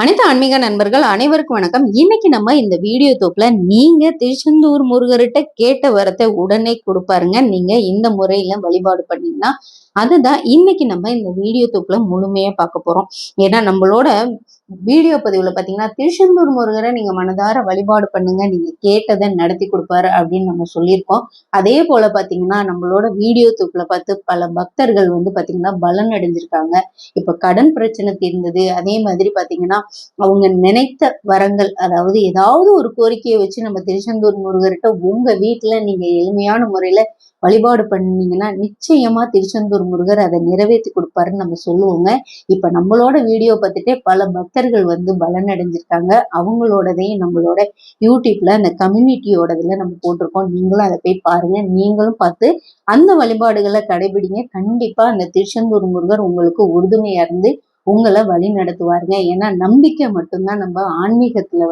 அனைத்து ஆன்மீக நண்பர்கள் அனைவருக்கும் வணக்கம். இன்னைக்கு நம்ம இந்த வீடியோ தொகுப்புல நீங்க திருச்செந்தூர் முருகர்கிட்ட கேட்ட வரத்தை உடனே கொடுப்பாருங்க. நீங்க இந்த முறையில வழிபாடு பண்ணீங்கன்னா அதுதான் இன்னைக்கு நம்ம இந்த வீடியோ தொகுப்புல முழுமையா பார்க்க போறோம். ஏன்னா நம்மளோட வீடியோ பதிவுல பாத்தீங்கன்னா திருச்செந்தூர் முருகரை நீங்க மனதார வழிபாடு பண்ணுங்க, நீங்க கேட்டதை நடத்தி கொடுப்பாரு அப்படின்னு நம்ம சொல்லியிருக்கோம். அதே போல பாத்தீங்கன்னா நம்மளோட வீடியோ தொகுப்புல பார்த்து பல பக்தர்கள் பாத்தீங்கன்னா பலன் அடைஞ்சிருக்காங்க. இப்ப கடன் பிரச்சனை தீர்ந்தது. அதே மாதிரி பாத்தீங்கன்னா அவங்க நினைத்த வரங்கள், அதாவது ஏதாவது ஒரு கோரிக்கையை வச்சு நம்ம திருச்செந்தூர் முருகர்கிட்ட உங்க வீட்டுல நீங்க எளிமையான முறையில வழிபாடு பண்ணீங்கன்னா நிச்சயமா திருச்செந்தூர் முருகர் அதை நிறைவேற்றி கொடுப்பாருன்னு நம்ம சொல்லுவோங்க. இப்ப நம்மளோட வீடியோ பார்த்துட்டே பல பக்தர்கள் பலன் அடைஞ்சிருக்காங்க. அவங்களோடதையும் நம்மளோட யூடியூப்ல அந்த கம்யூனிட்டியோடதுல நம்ம போட்டிருக்கோம். நீங்களும் அதை போய் பாருங்க. நீங்களும் பார்த்து அந்த வழிபாடுகளை கடைபிடிங்க. கண்டிப்பா அந்த திருச்செந்தூர் முருகர் உங்களுக்கு உறுதுணையா இருந்து உங்களை வழி நடத்துவாருங்க. ஏன்னா நம்பிக்கை மட்டும்தான் நம்ம ஆன்மீகத்துல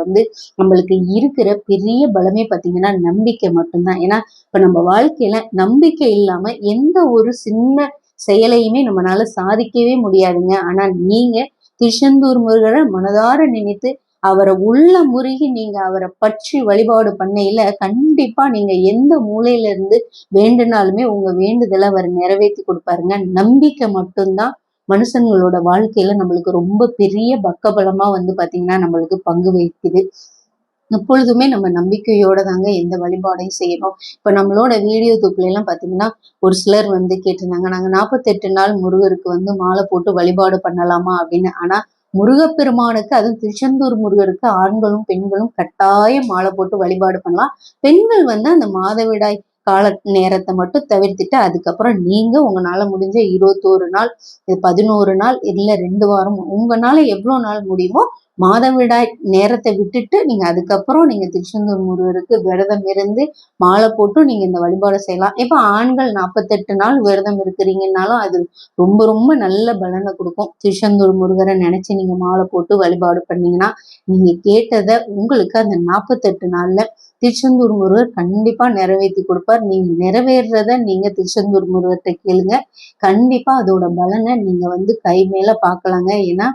நம்மளுக்கு இருக்கிற பெரிய பலமே பார்த்தீங்கன்னா நம்பிக்கை மட்டும்தான். ஏன்னா இப்ப நம்ம வாழ்க்கையில நம்பிக்கை இல்லாம எந்த ஒரு சின்ன செயலையுமே நம்மளால சாதிக்கவே முடியாதுங்க. ஆனா நீங்க திருச்செந்தூர் முருகரை மனதார நினைத்து அவரை உள்ள முருகி நீங்க அவரை பற்றி வழிபாடு பண்ணையில கண்டிப்பா நீங்க எந்த மூலையில இருந்து வேண்டுனாலுமே உங்க வேண்டுதலை அவர் நிறைவேற்றி கொடுப்பாருங்க. நம்பிக்கை மட்டும்தான் மனுஷங்களோட வாழ்க்கையில நம்மளுக்கு ரொம்ப பெரிய பக்கபலமா பாத்தீங்கன்னா நம்மளுக்கு பங்கு வகிக்குது. எப்பொழுதுமே நம்ம நம்பிக்கையோட தாங்க எந்த வழிபாடையும் செய்யணும். இப்ப நம்மளோட வீடியோ தொகுப்புல எல்லாம் பாத்தீங்கன்னா ஒரு சிலர் கேட்டிருந்தாங்க, நாங்க 48 நாள் முருகருக்கு மாலை போட்டு வழிபாடு பண்ணலாமா அப்படின்னு. ஆனா முருகப்பெருமானுக்கு, அதுவும் திருச்செந்தூர் முருகருக்கு ஆண்களும் பெண்களும் கட்டாயம் மாலை போட்டு வழிபாடு பண்ணலாம். பெண்கள் அந்த மாதவிடாய் கால நேரத்தை மட்டும் தவிர்த்துட்டு அதுக்கப்புறம் நீங்க உங்களால முடிஞ்ச 21 நாள், 11 நாள், இல்ல 2 வாரம், உங்களால எவ்வளவு நாள் முடியுமோ மாதவிடாய் நேரத்தை விட்டுட்டு நீங்க அதுக்கப்புறம் நீங்க திருச்செந்தூர் முருகருக்கு விரதம் இருந்து மாலை போட்டு நீங்க இந்த வழிபாடு செய்யலாம். இப்ப ஆண்கள் 48 நாள் விரதம் இருக்கிறீங்கன்னாலும் அது ரொம்ப ரொம்ப நல்ல பலனை கொடுக்கும். திருச்செந்தூர் முருகரை நினைச்சு நீங்க மாலை போட்டு வழிபாடு பண்ணீங்கன்னா நீங்க கேட்டதை உங்களுக்கு அந்த 48 நாள்ல திருச்செந்தூர் முருகர் கண்டிப்பா நிறைவேற்றி கொடுப்பார். நீங்க நிறைவேறத நீங்க திருச்செந்தூர் முருகர்கிட்ட கேளுங்க. கண்டிப்பா அதோட பலனை நீங்க கை மேல பாக்கலாங்க. ஏன்னா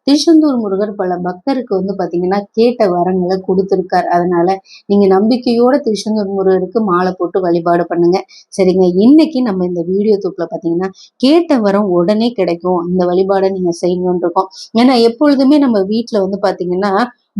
திருச்செந்தூர் முருகர் பல பக்தருக்கு பாத்தீங்கன்னா கேட்ட வரங்களை கொடுத்திருக்கார். அதனால நீங்க நம்பிக்கையோட திருச்செந்தூர் முருகருக்கு மாலை போட்டு வழிபாடு பண்ணுங்க. சரிங்க, இன்னைக்கு நம்ம இந்த வீடியோ தொகுப்புல பாத்தீங்கன்னா கேட்ட வரம் உடனே கிடைக்கும், அந்த வழிபாடை நீங்க செய்யணும்னு இருக்கோம். ஏன்னா எப்பொழுதுமே நம்ம வீட்டுல பாத்தீங்கன்னா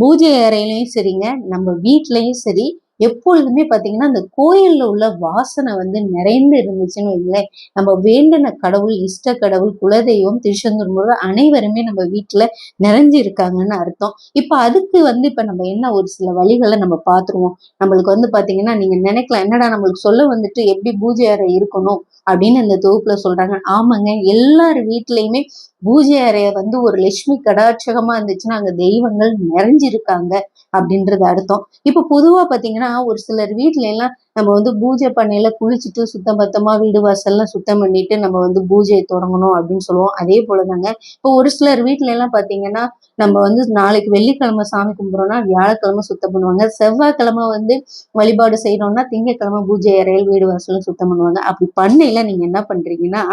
பூஜை அறையிலையும் சரிங்க, நம்ம வீட்லயும் சரி, எப்பொழுதுமே பாத்தீங்கன்னா அந்த கோயில்ல உள்ள வாசனை நிறைந்து இருந்துச்சுன்னு வைங்களேன், நம்ம வேண்டின கடவுள், இஷ்ட கடவுள், குலதெய்வம், திருச்செந்தூர் முருகர் அனைவருமே நம்ம வீட்டுல நிறைஞ்சு இருக்காங்கன்னு அர்த்தம். இப்ப அதுக்கு இப்ப நம்ம என்ன ஒரு சில வழிகளை நம்ம பாத்துருவோம். நம்மளுக்கு பாத்தீங்கன்னா நீங்க நினைக்கலாம், என்னடா நம்மளுக்கு சொல்ல எப்படி பூஜை அறை இருக்கணும் அப்படின்னு இந்த தொகுப்புல சொல்றாங்க. ஆமாங்க, எல்லார் வீட்லயுமே பூஜை அறைய ஒரு லட்சுமி கடாட்சகமா இருந்துச்சுன்னா அங்க தெய்வங்கள் நிறைஞ்சிருக்காங்க அப்படின்றது அர்த்தம். இப்ப பொதுவா பாத்தீங்கன்னா ஒரு சிலர் வீட்டுல எல்லாம் நம்ம பூஜை பண்ணையில குளிச்சுட்டு சுத்தம் பத்தமா வீடு வாசல்லாம் சுத்தம் பண்ணிட்டு நம்ம பூஜையை தொடங்கணும் அப்படின்னு சொல்லுவோம். அதே போலதாங்க இப்போ ஒரு சிலர் வீட்டுல எல்லாம் பாத்தீங்கன்னா நம்ம நாளைக்கு வெள்ளிக்கிழமை சாமி கும்பிடுறோம்னா வியாழக்கிழமை சுத்தம் பண்ணுவாங்க. செவ்வாய்க்கிழமை வழிபாடு செய்யறோம்னா திங்கட்கிழமை பூஜை அறையில் வீடு வாசலும் சுத்தம் பண்ணுவாங்க. அப்படி பண்ணையில நீங்க என்ன பண்றீங்கன்னா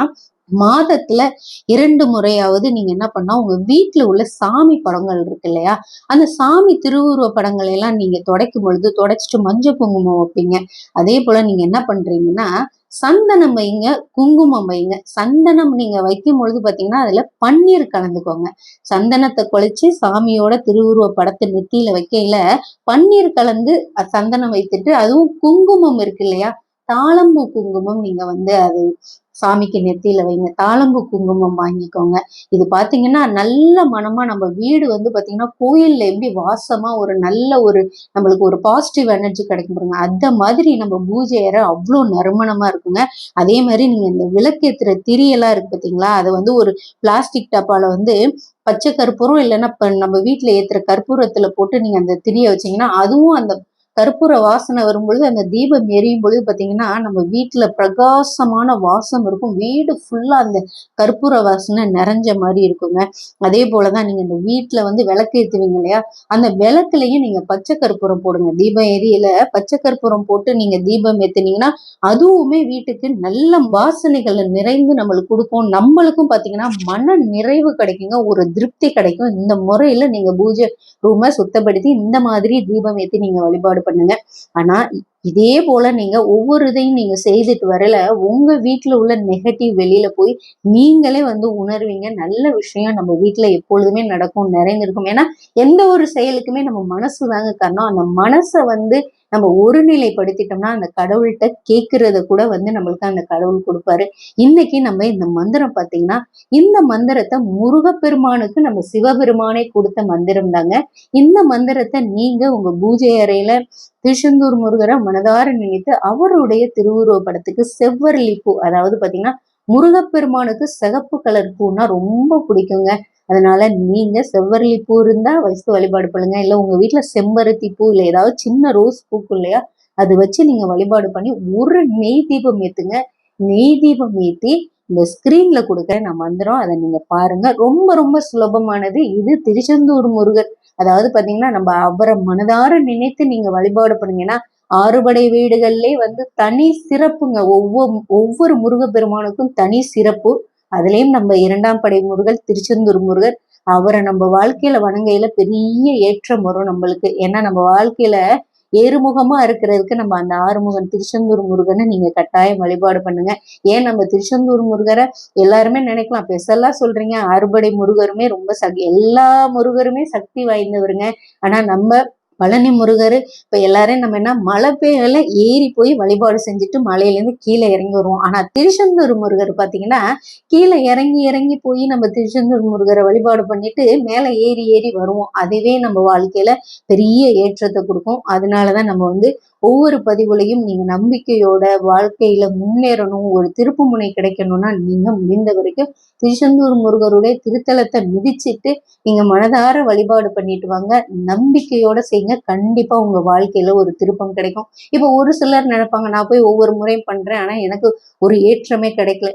மாதத்துல 2 முறையாவது நீங்க என்ன பண்ணா உங்க வீட்டுல உள்ள சாமி படங்கள் இருக்கு இல்லையா, அந்த சாமி திருவுருவ படங்களை எல்லாம் நீங்க துடைக்கும் பொழுது துடைச்சிட்டு மஞ்சள் குங்குமம் வைப்பீங்க. அதே போல நீங்க என்ன பண்றீங்கன்னா சந்தனம் வைங்க, குங்குமம் வைங்க. சந்தனம் நீங்க வைக்கும் பொழுது பாத்தீங்கன்னா அதுல பன்னீர் கலந்துக்கோங்க. சந்தனத்தை குழைச்சு சாமியோட திருவுருவ படத்தை நெத்தியில வைக்கையில பன்னீர் கலந்து சந்தனம் வைத்துட்டு, அதுவும் குங்குமம் இருக்கு இல்லையா, தாளம்பூ குங்குமம் நீங்க அது சாமிக்கு நெத்தியில வைங்க. தாளம்பூ குங்குமம் வாங்கிக்கோங்க. இது பாத்தீங்கன்னா நல்ல மனமா நம்ம வீடு பாத்தீங்கன்னா கோயில்ல எப்படி வாசமா ஒரு நல்ல ஒரு நம்மளுக்கு ஒரு பாசிட்டிவ் எனர்ஜி கிடைக்கும் பாருங்க, அந்த மாதிரி நம்ம பூஜை அறை அவ்வளோ நறுமணமா இருக்குங்க. அதே மாதிரி நீங்க இந்த விளக்கேத்துற திரியெல்லாம் இருக்கு பாத்தீங்களா, அதை ஒரு பிளாஸ்டிக் டப்பால பச்சை கற்பூரம் இல்லைன்னா நம்ம வீட்டுல ஏத்துற கற்பூரத்துல போட்டு நீங்க அந்த திரிய வச்சீங்கன்னா அதுவும் அந்த கற்பூர வாசனை வரும் பொழுது, அந்த தீபம் எரியும் பொழுது பாத்தீங்கன்னா நம்ம வீட்டுல பிரகாசமான வாசம் இருக்கும். வீடு ஃபுல்லா அந்த கற்பூர வாசனை நிறைஞ்ச மாதிரி இருக்குங்க. அதே போலதான் நீங்க இந்த வீட்டுல வந்து விளக்கு ஏத்துவீங்க இல்லையா, அந்த விளக்குலயும் நீங்க பச்சை கற்பூரம் போடுங்க. தீபம் எரியல பச்சை கற்பூரம் போட்டு நீங்க தீபம் ஏத்துனீங்கன்னா அதுவுமே வீட்டுக்கு நல்ல வாசனைகளை நிறைந்து நம்மளுக்கு கொடுக்கும். நம்மளுக்கும் பாத்தீங்கன்னா மன நிறைவு கிடைக்குங்க, ஒரு திருப்தி கிடைக்கும். இந்த முறையில நீங்க பூஜை ரூமை சுத்தப்படுத்தி இந்த மாதிரி தீபம் ஏத்தி நீங்க வழிபாடு பண்ணுங்க. ஆனா இதே போல நீங்க ஒவ்வொரு இதையும் நீங்க செய்துட்டு வரல உங்க வீட்டுல உள்ள நெகட்டிவ் வெளியில போய் நீங்களே வந்து உணர்வீங்க. நல்ல விஷயம் நம்ம வீட்டுல எப்பொழுதுமே நடக்கும், நிறைந்திருக்கும். ஏன்னா எந்த ஒரு செயலுக்குமே நம்ம மனசு தாங்க காரணம். அந்த மனசை வந்து நம்ம ஒருநிலைப்படுத்திட்டோம்னா அந்த கடவுள்கிட்ட கேட்கறத கூட வந்து நம்மளுக்கு அந்த கடவுள் கொடுப்பாரு. இன்னைக்கு நம்ம இந்த மந்திரம் பாத்தீங்கன்னா, இந்த மந்திரத்தை முருகப்பெருமானுக்கு நம்ம சிவபெருமானே கொடுத்த மந்திரம் தாங்க. இந்த மந்திரத்தை நீங்க உங்க பூஜை அறையில திருச்செந்தூர் முருகரை மனதார நினைத்து அவருடைய திருவுருவ படத்துக்கு செவ்வரளி பூ, அதாவது பாத்தீங்கன்னா முருகப்பெருமானுக்கு சிகப்பு கலர் பூன்னா ரொம்ப பிடிக்குங்க. அதனால நீங்க செவ்வரளி பூ இருந்தா வச்சு வழிபாடு பண்ணுங்க. இல்ல உங்க வீட்டுல செம்பருத்தி பூ இல்ல ஏதாவது சின்ன ரோஸ் பூக்கும் இல்லையா, அது வச்சு நீங்க வழிபாடு பண்ணி ஒரு நெய் தீபம் ஏத்துங்க. நெய் தீபம் ஏத்தி இந்த ஸ்கிரீன்ல கொடுக்குற நான் மந்திரம் அதை நீங்க பாருங்க. ரொம்ப ரொம்ப சுலபமானது. இது திருச்செந்தூர் முருகர், அதாவது பாத்தீங்கன்னா நம்ம அவரை மனதார நினைத்து நீங்க வழிபாடு பண்ணுங்கன்னா ஆறுபடை வீடுகள்லயே வந்து தனி சிறப்புங்க. ஒவ்வொரு முருகப்பெருமானுக்கும் தனி சிறப்பு. அதுலயும் நம்ம 2ஆம் படை முருகர் திருச்செந்தூர் முருகர், அவரை நம்ம வாழ்க்கையில வணங்கையில பெரிய ஏற்றம் வரும் நம்மளுக்கு. ஏன்னா நம்ம வாழ்க்கையில ஏறுமுகமா இருக்கிறதுக்கு நம்ம அந்த ஆறுமுகன் திருச்செந்தூர் முருகனை நீங்க கட்டாயம் வழிபாடு பண்ணுங்க. ஏன் நம்ம திருச்செந்தூர் முருகரை எல்லாருமே நினைக்கலாம் பெருசெல்லாம் சொல்றீங்க, அறுபடை முருகருமே ரொம்ப எல்லா முருகருமே சக்தி வாய்ந்தவருங்க. ஆனா நம்ம பழனி முருகர் இப்ப எல்லாரையும் நம்ம என்ன மழை பெய்யல ஏறி போய் வழிபாடு செஞ்சுட்டு மலையிலேருந்து கீழே இறங்கி வருவோம். ஆனா திருச்செந்தூர் முருகர் பாத்தீங்கன்னா கீழே இறங்கி இறங்கி போய் நம்ம திருச்செந்தூர் முருகரை வழிபாடு பண்ணிட்டு மேல ஏறி ஏறி வருவோம். அதுவே நம்ம வாழ்க்கையில பெரிய ஏற்றத்தை கொடுக்கும். அதனாலதான் நம்ம வந்து ஒவ்வொரு பதிவுலையும் நீங்க நம்பிக்கையோட வாழ்க்கையில முன்னேறணும், ஒரு திருப்பு முனை கிடைக்கணும்னா நீங்க முடிந்த வரைக்கும் திருச்செந்தூர் முருகருடைய திருத்தலத்தை மிதிச்சிட்டு நீங்க மனதார வழிபாடு பண்ணிட்டு வாங்க. நம்பிக்கையோட செய்யுங்க. கண்டிப்பா உங்க வாழ்க்கையில ஒரு திருப்பம் கிடைக்கும். இப்ப ஒரு சிலர் நினைப்பாங்க நான் போய் ஒவ்வொரு முறையும் பண்றேன் ஆனா எனக்கு ஒரு ஏற்றமே கிடைக்கல.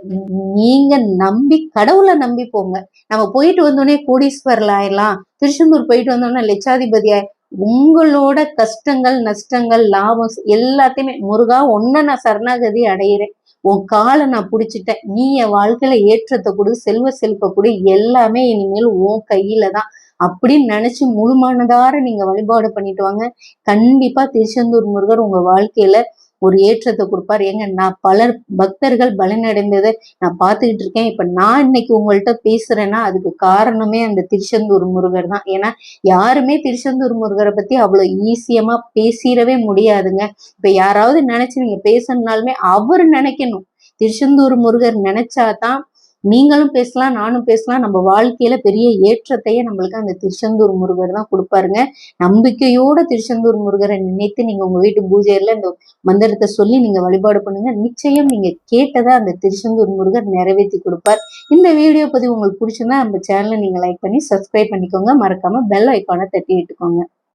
நீங்க நம்பி கடவுளை நம்பி போங்க. நம்ம போயிட்டு வந்தோடனே கோடீஸ்வரர் ஆயிடலாம், திருச்செந்தூர் போயிட்டு வந்தோடனே லட்சாதிபதி உங்களோட கஷ்டங்கள் நஷ்டங்கள் லாபம் எல்லாத்தையுமே முருகா ஒன்ன நான் சரணாகதி அடையிறேன், உன் காலை நான் பிடிச்சிட்டேன், நீ என் வாழ்க்கையில ஏற்றத்தை கொடு, செல்வ செழிப்பை கொடு, எல்லாமே இனிமேல் உன் கையில தான் அப்படின்னு நினைச்சு முழுமனதார நீங்க வழிபாடு பண்ணிட்டு வாங்க. கண்டிப்பா திருச்செந்தூர் முருகர் உங்க வாழ்க்கையில ஒரு ஏற்றத்தை கொடுப்பார். ஏங்க நான் பலர் பக்தர்கள் பலனடைந்ததை நான் பார்த்துக்கிட்டு இருக்கேன். இப்ப நான் இன்னைக்கு உங்கள்கிட்ட பேசுறேன்னா அதுக்கு காரணமே அந்த திருச்செந்தூர் முருகர் தான். ஏன்னா யாருமே திருச்செந்தூர் முருகரை பத்தி அவ்வளவு ஈஸியமா பேசிடவே முடியாதுங்க. இப்ப யாராவது நினைச்சு நீங்க பேசணும்னாலுமே அவர் நினைக்கணும். திருச்செந்தூர் முருகர் நினைச்சாதான் நீங்களும் பேசலாம் நானும் பேசலாம். நம்ம வாழ்க்கையில பெரிய ஏற்றத்தையே நம்மளுக்கு அந்த திருச்செந்தூர் முருகர் தான் கொடுப்பாருங்க. நம்பிக்கையோட திருச்செந்தூர் முருகரை நினைத்து நீங்க உங்க வீட்டு பூஜையில இந்த மந்திரத்தை சொல்லி நீங்க வழிபாடு பண்ணுங்க. நிச்சயம் நீங்க கேட்டதை அந்த திருச்செந்தூர் முருகர் நிறைவேற்றி கொடுப்பார். இந்த வீடியோ பதிவு உங்களுக்கு பிடிச்சிருந்தா நம்ம சேனலை நீங்க லைக் பண்ணி சப்ஸ்கிரைப் பண்ணிக்கோங்க. மறக்காம பெல் ஐக்கானை தட்டி விட்டுக்கோங்க.